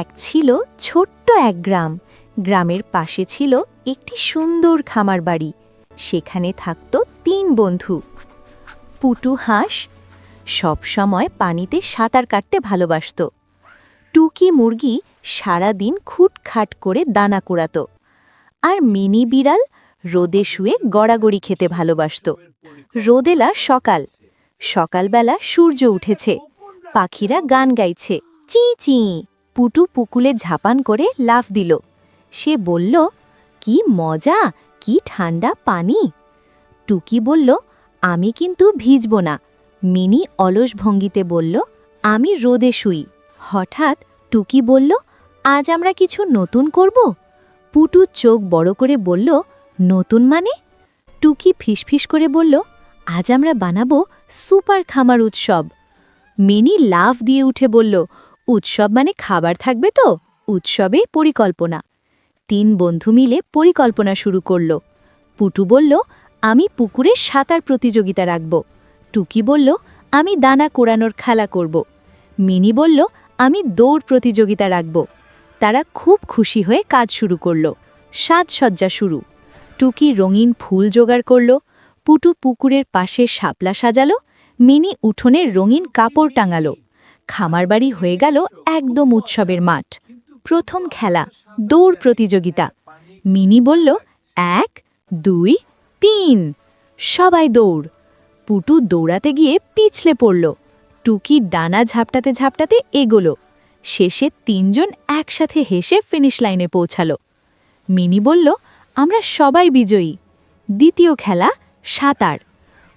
এক ছিল ছোট্ট এক গ্রাম। গ্রামের পাশে ছিল একটি সুন্দর খামার বাড়ি। সেখানে থাকত ৩ বন্ধু। পুটু হাঁস সবসময় পানিতে সাঁতার কাটতে ভালোবাসত। টুকি মুরগি সারাদিন খুটখাট করে দানা কুড়াত। আর মিনি বিড়াল রোদে শুয়ে গড়াগড়ি খেতে ভালোবাসত। রোদেলা সকালবেলা সূর্য উঠেছে, পাখিরা গান গাইছে, চি চি। পুটু পুকুলে ঝাপান করে লাফ দিল। সে বলল, কি মজা, কি ঠান্ডা পানি। টুকি বলল, আমি কিন্তু ভিজব না। মিনি অলস ভঙ্গিতে বলল, আমি রোদে শুই। হঠাৎ টুকি বলল, আজ আমরা কিছু নতুন করব। পুটু চোখ বড় করে বলল, নতুন মানে? টুকি ফিসফিস করে বলল, আজ আমরা বানাবো সুপার খামার উৎসব। মিনি লাফ দিয়ে উঠে বলল, উৎসব মানে খাবার থাকবে তো? উৎসবে পরিকল্পনা। ৩ বন্ধু মিলে পরিকল্পনা শুরু করল। পুটু বলল, আমি পুকুরে সাঁতার প্রতিযোগিতা রাখব। টুকি বলল, আমি দানা কোড়ানোর খেলা করব। মিনি বলল, আমি দৌড় প্রতিযোগিতা রাখব। তারা খুব খুশি হয়ে কাজ শুরু করল। সাজসজ্জা শুরু। টুকি রঙিন ফুল জোগাড় করল। পুটু পুকুরের পাশে শাপলা সাজালো। মিনি উঠোনের রঙিন কাপড় টাঙালো। খামারবাড়ি হয়ে গেল একদম উৎসবের মাঠ। প্রথম খেলা, দৌড় প্রতিযোগিতা। মিনি বলল, ১, ২, ৩। সবাই দৌড়। পুটু দৌড়াতে গিয়ে পিছলে পড়ল। টুকি ডানা ঝাপটাতে ঝাপটাতে এগোলো। শেষে ৩ জন একসাথে হেসে ফিনিশ লাইনে পৌঁছালো। মিনি বলল, আমরা সবাই বিজয়ী। দ্বিতীয় খেলা, সাঁতার।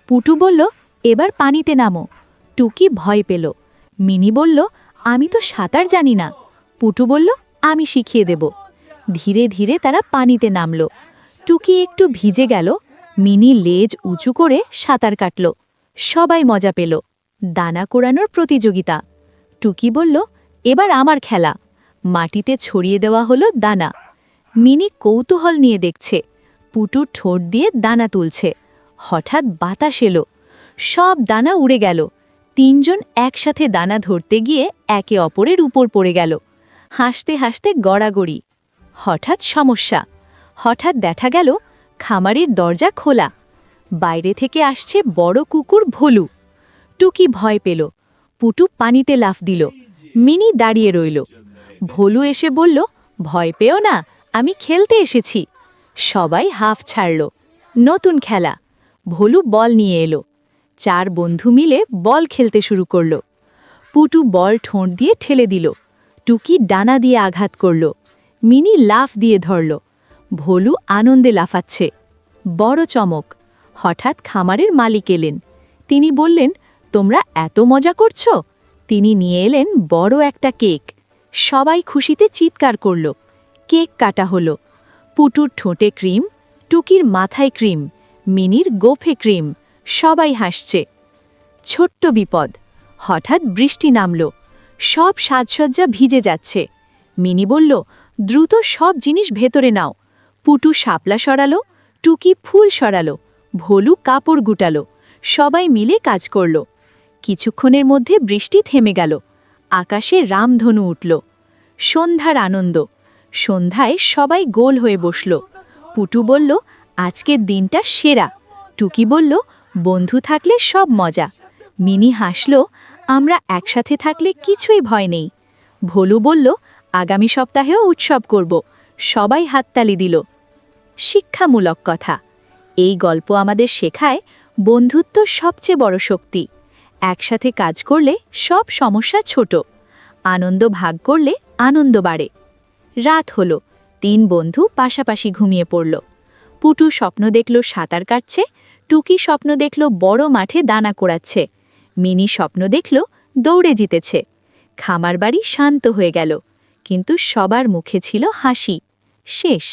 পুটু বলল, এবার পানিতে নামো। টুকি ভয় পেল। মিনি বলল, আমি তো সাঁতার জানি না। পুটু বলল, আমি শিখিয়ে দেব। ধীরে ধীরে তারা পানিতে নামল। টুকি একটু ভিজে গেল। মিনি লেজ উঁচু করে সাঁতার কাটল। সবাই মজা পেল। দানা কোড়ানোর প্রতিযোগিতা। টুকি বলল, এবার আমার খেলা। মাটিতে ছড়িয়ে দেওয়া হলো দানা। মিনি কৌতূহল নিয়ে দেখছে। পুটু ঠোঁট দিয়ে দানা তুলছে। হঠাৎ বাতাস এলো। সব দানা উড়ে গেল। ৩ জন একসাথে দানা ধরতে গিয়ে একে অপরের উপর পড়ে গেল। হাসতে হাসতে গড়াগড়ি। হঠাৎ সমস্যা। হঠাৎ দেখা গেল খামারের দরজা খোলা। বাইরে থেকে আসছে বড় কুকুর ভোলু। টুকি ভয় পেল। পুটু পানিতে লাফ দিল। মিনি দাঁড়িয়ে রইল। ভোলু এসে বলল, ভয় পেও না, আমি খেলতে এসেছি। সবাই হাফ ছাড়ল। নতুন খেলা। ভোলু বল নিয়ে এলো। ৪ বন্ধু মিলে বল খেলতে শুরু করল। পুটু বল ঠোঁট দিয়ে ঠেলে দিল। টুকি ডানা দিয়ে আঘাত করল। মিনি লাফ দিয়ে ধরল। ভোলু আনন্দে লাফাচ্ছে। বড় চমক। হঠাৎ খামারের মালিক এলেন। তিনি বললেন, তোমরা এত মজা করছো? তিনি নিয়ে এলেন বড় একটা কেক। সবাই খুশিতে চিৎকার করল। কেক কাটা হলো। পুটুর ঠোঁটে ক্রিম, টুকির মাথায় ক্রিম, মিনির গোফে ক্রিম। সবাই হাসছে। ছোট্ট বিপদ। হঠাৎ বৃষ্টি নামল। সব সাজসজ্জা ভিজে যাচ্ছে। মিনি বলল, দ্রুত সব জিনিস ভেতরে নাও। পুটু শাপলা সরালো। টুকি ফুল সরালো। ভোলু কাপড় গুটালো। সবাই মিলে কাজ করল। কিছুক্ষণের মধ্যে বৃষ্টি থেমে গেল। আকাশে রামধনু উঠল। সন্ধ্যার আনন্দ। সন্ধ্যায় সবাই গোল হয়ে বসল। পুটু বলল, আজকের দিনটা সেরা। টুকি বলল, বন্ধু থাকলে সব মজা। মিনি হাসল, আমরা একসাথে থাকলে কিছুই ভয় নেই। ভোলু বলল, আগামী সপ্তাহেও উৎসব করব। সবাই হাততালি দিল। শিক্ষামূলক কথা। এই গল্প আমাদের শেখায়, বন্ধুত্ব সবচেয়ে বড় শক্তি। একসাথে কাজ করলে সব সমস্যা ছোট। আনন্দ ভাগ করলে আনন্দ বাড়ে। রাত হলো। ৩ বন্ধু পাশাপাশি ঘুমিয়ে পড়ল। পুটু স্বপ্ন দেখল সাঁতার কাটছে। টুকি স্বপ্ন দেখল বড় মাঠে দানা কোড়াচ্ছে। মিনি স্বপ্ন দেখল দৌড়ে জিতেছে। খামার বাড়ি শান্ত হয়ে গেল। কিন্তু সবার মুখে ছিল হাসি। শেষ।